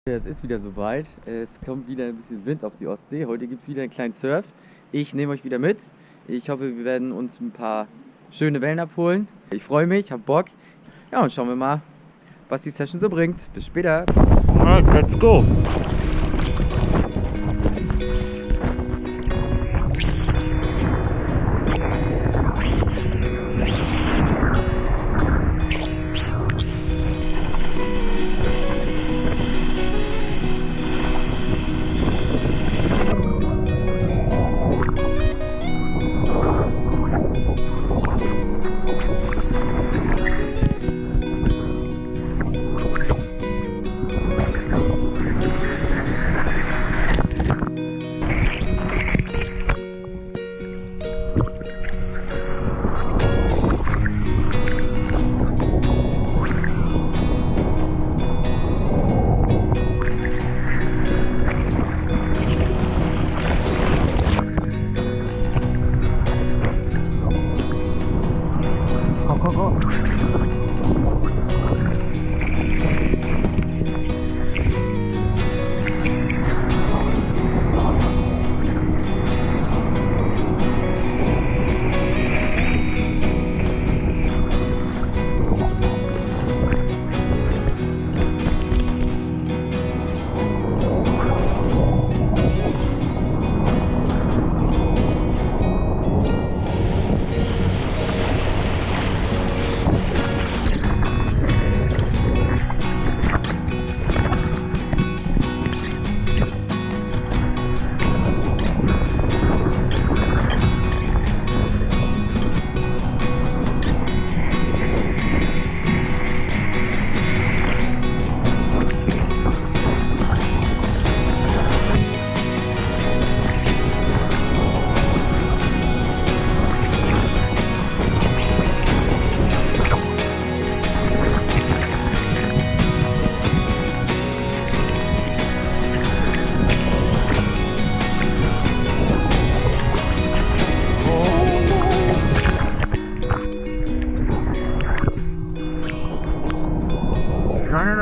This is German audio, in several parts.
Es ist wieder soweit. Es kommt wieder ein bisschen Wind auf die Ostsee. Heute gibt es wieder einen kleinen Surf. Ich nehme euch wieder mit. Ich hoffe, wir werden uns ein paar schöne Wellen abholen. Ich freue mich, hab Bock. Ja, und schauen wir mal, was die Session so bringt. Bis später. Alright, let's go.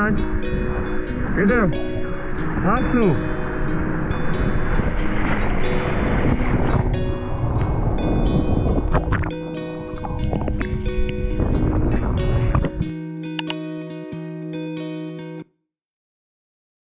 Nein. Bitte. Hast du?